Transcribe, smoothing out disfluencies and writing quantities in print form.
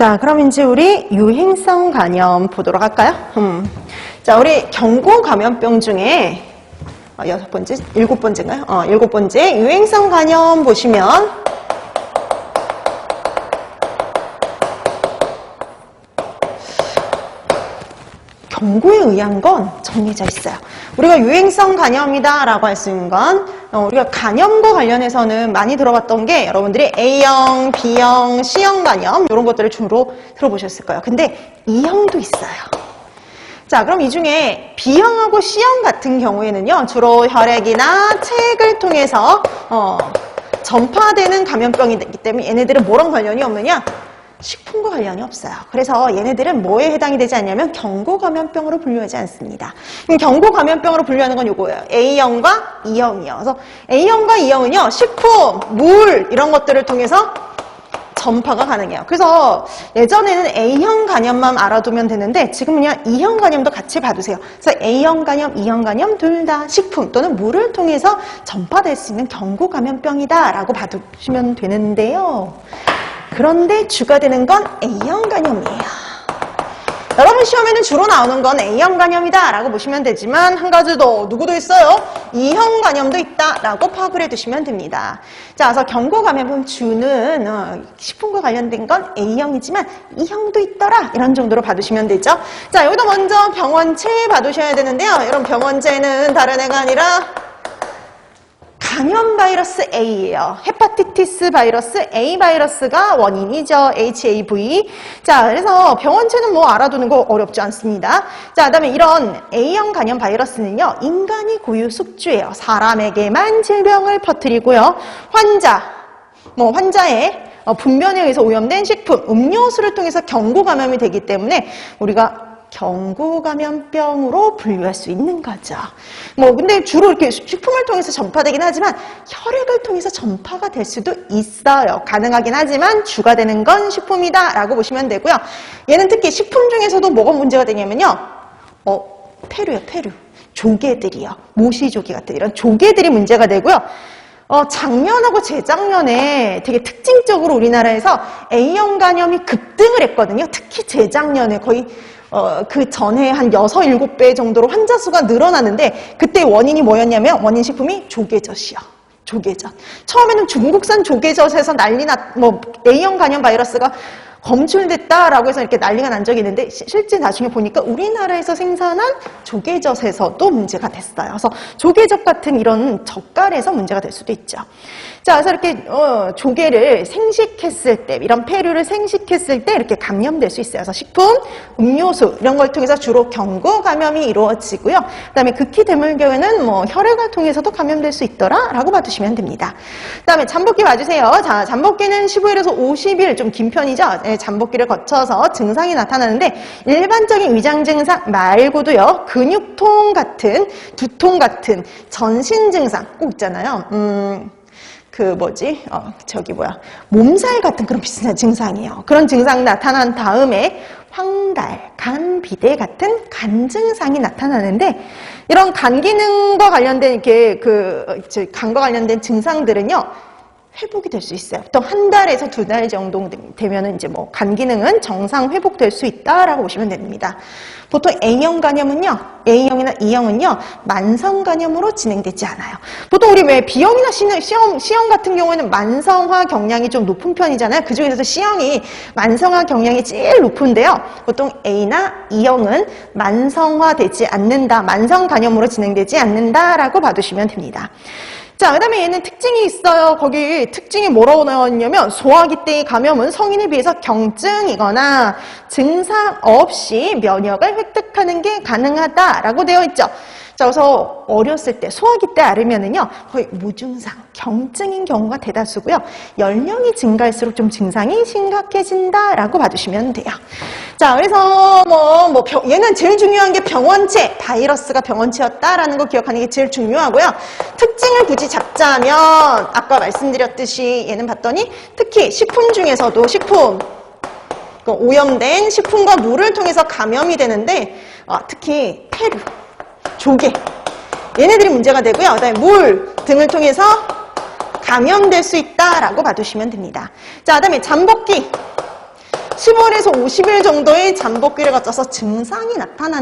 자, 그럼 이제 우리 유행성 감염 보도록 할까요? 자, 우리 경고 감염병 중에 6번째, 7번째인가요? 7번째 유행성 감염 보시면 경고에 의한 건 정해져 있어요. 우리가 유행성 감염이다 라고 할 수 있는 건 우리가 감염과 관련해서는 많이 들어봤던 게 여러분들이 A형, B형, C형 감염 이런 것들을 주로 들어보셨을 거예요. 근데 E형도 있어요. 자, 그럼 이 중에 B형하고 C형 같은 경우에는요, 주로 혈액이나 체액을 통해서 전파되는 감염병이기 때문에 얘네들은 뭐랑 관련이 없느냐? 식품과 관련이 없어요. 그래서 얘네들은 뭐에 해당이 되지 않냐면 경고 감염병으로 분류하지 않습니다. 경고 감염병으로 분류하는 건 요거예요. A형과 E형이요. 그래서 A형과 E형은요, 식품, 물 이런 것들을 통해서 전파가 가능해요. 그래서 예전에는 A형 감염만 알아두면 되는데 지금은요 E형 감염도 같이 봐두세요. 그래서 A형 감염, E형 감염 둘 다 식품 또는 물을 통해서 전파될 수 있는 경고 감염병이다 라고 봐두시면 되는데요. 그런데 주가 되는 건 A형 감염이에요. 여러분 시험에는 주로 나오는 건 A형 감염이다 라고 보시면 되지만 한 가지 더 누구도 있어요? E형 감염도 있다 라고 파악을 해두시면 됩니다. 자, 그래서 경고 감염은 주는 식품과 관련된 건 A형이지만 E형도 있더라 이런 정도로 봐두시면 되죠. 자, 여기도 먼저 병원체 봐두셔야 되는데요. 여러분 병원체는 다른 애가 아니라 감염 바이러스 A예요. 헤파티티스 바이러스 A 바이러스가 원인이죠. HAV. 자, 그래서 병원체는 뭐 알아두는 거 어렵지 않습니다. 자, 그다음에 이런 A형 감염 바이러스는요, 인간이 고유 숙주예요. 사람에게만 질병을 퍼뜨리고요. 환자의 분변에 의해서 오염된 식품, 음료수를 통해서 경고 감염이 되기 때문에 우리가 경고 감염병으로 분류할 수 있는 거죠. 근데 주로 이렇게 식품을 통해서 전파되긴 하지만 혈액을 통해서 전파가 될 수도 있어요. 가능하긴 하지만 주가 되는 건 식품이다 라고 보시면 되고요. 얘는 특히 식품 중에서도 뭐가 문제가 되냐면요. 페루요, 페루. 조개들이요. 모시조개 같은 이런 조개들이 문제가 되고요. 작년하고 재작년에 되게 특징적으로 우리나라에서 A형 감염이 급등을 했거든요. 특히 재작년에 거의 그 전에 한 6, 7배 정도로 환자 수가 늘어났는데 그때 원인이 뭐였냐면 원인 식품이 조개젓이요. 조개젓. 처음에는 중국산 조개젓에서 A형 감염 바이러스가 검출됐다라고 해서 이렇게 난리가 난 적이 있는데 실제 나중에 보니까 우리나라에서 생산한 조개젓에서도 문제가 됐어요. 그래서 조개젓 같은 이런 젓갈에서 문제가 될 수도 있죠. 자, 그래서 이렇게 조개를 생식했을 때, 이런 폐류를 생식했을 때 이렇게 감염될 수 있어요. 그래서 식품, 음료수 이런 걸 통해서 주로 경고 감염이 이루어지고요. 그다음에 극히 드물 경우에는 혈액을 통해서도 감염될 수 있더라라고 봐두시면 됩니다. 그다음에 잠복기 봐주세요. 자, 잠복기는 15일에서 50일 좀 긴 편이죠. 네, 잠복기를 거쳐서 증상이 나타나는데 일반적인 위장 증상 말고도요. 근육통 같은, 두통 같은 전신 증상 꼭 있잖아요. 몸살 같은 그런 비슷한 증상이에요. 그런 증상이 나타난 다음에 황달, 간, 비대 같은 간 증상이 나타나는데 이런 간 기능과 관련된 간과 관련된 증상들은요. 회복이 될 수 있어요. 보통 한 달에서 2달 정도 되면은 이제 간 기능은 정상 회복될 수 있다라고 보시면 됩니다. 보통 A형 감염은요, A형이나 E형은요, 만성 감염으로 진행되지 않아요. 보통 우리 왜 B형이나 C형 같은 경우에는 만성화 경량이 좀 높은 편이잖아요. 그 중에서 C형이 만성화 경량이 제일 높은데요. 보통 A나 E형은 만성화되지 않는다, 만성 감염으로 진행되지 않는다라고 봐두시면 됩니다. 자, 그 다음에 얘는 특징이 있어요. 거기 특징이 뭐라고 나왔냐면 소화기 때의 감염은 성인에 비해서 경증이거나 증상 없이 면역을 획득하는 게 가능하다라고 되어 있죠. 자, 그래서 어렸을 때 소화기 때 앓으면은요 거의 무증상, 경증인 경우가 대다수고요. 연령이 증가할수록 좀 증상이 심각해진다라고 봐주시면 돼요. 자, 그래서 얘는 제일 중요한 게 병원체, 바이러스가 병원체였다라는 거 기억하는 게 제일 중요하고요. 특징을 굳이 잡자면 아까 말씀드렸듯이 얘는 봤더니 특히 식품 중에서도 오염된 식품과 물을 통해서 감염이 되는데 특히 페루, 조개 얘네들이 문제가 되고요. 그다음에 물 등을 통해서 감염될 수 있다라고 봐두시면 됩니다. 자, 그다음에 잠복기. 15일에서 50일 정도의 잠복기를 거쳐서 증상이 나타나는